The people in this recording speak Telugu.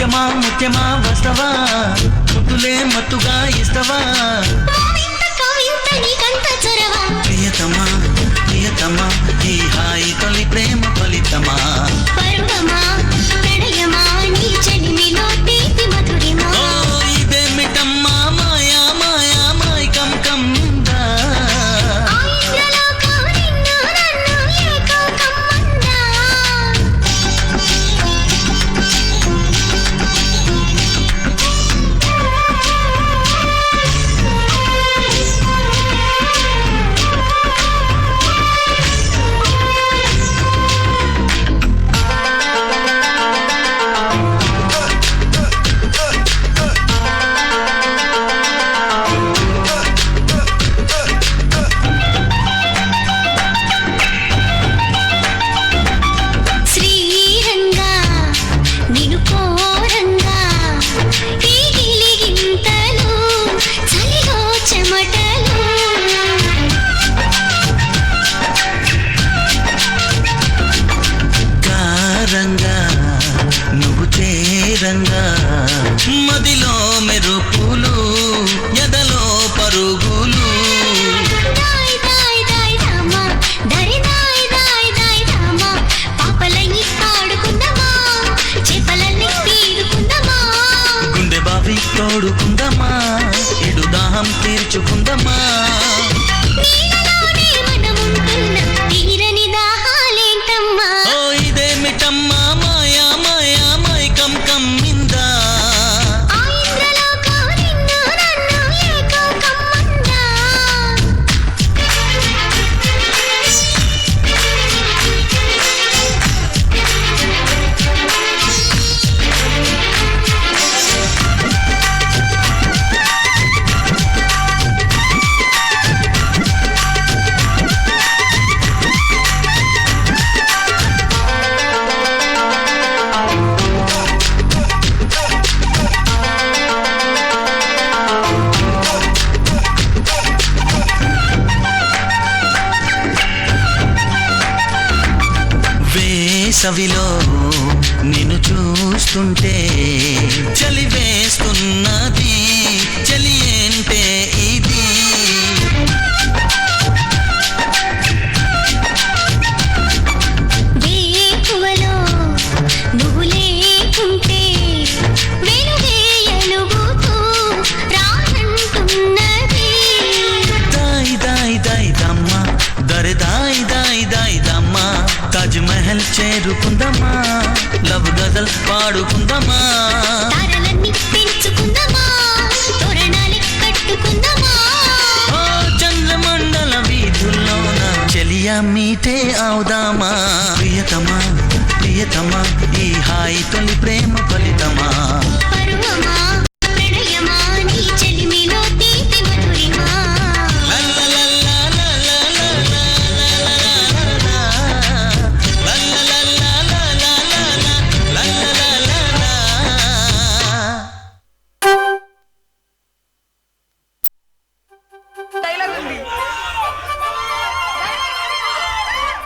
ముత్యమా ముత్యమా వస్తవా ముద్దులే మత్తుగా ఇస్తవా ప్రియతమా ప్రియతమా ఈ హాయి తొలి ప్రేమ ఫలితమా పరువమా ప్రణయమా నీ చెలిమిలో తీపి మధురిమా ఇదేమిటమ్మా మాయా మాయా మైకం కమ్మిందా నువ్వు చేరంగా మదిలో మెరుపులు ఎదలో పరుగులు గుండె బావి తోడుకుందమా ఎడు దాహం తీర్చుకుందమా ఇదేమిటమ్మా మాయా మాయా మైకం కమ్మిందా వేసవిలో నిన్ను చూస్తుంటే చలి వేస్తున్నది చలి ఏంటే ఇది వేకువలో నువ్వు లేకుంటే వెలుగేయలుగుతూ రానంటున్నది దాయి దాయి దాయి దమ్మ దరి దాయి దాయి దాయి దమ్మ తాజ్ మహల్ చేరుకుందమా లవ్ గజల్ పాడుకుందమా తారలన్నీ పెంచుకుందమా తోరణాలు కట్టుకుందమా చంద్రమండల వీధుల్లోన చెలియా మీటే అవుదామా ప్రియతమా ప్రియతమా ఈ హాయి తొలి ప్రేమ ఫలితం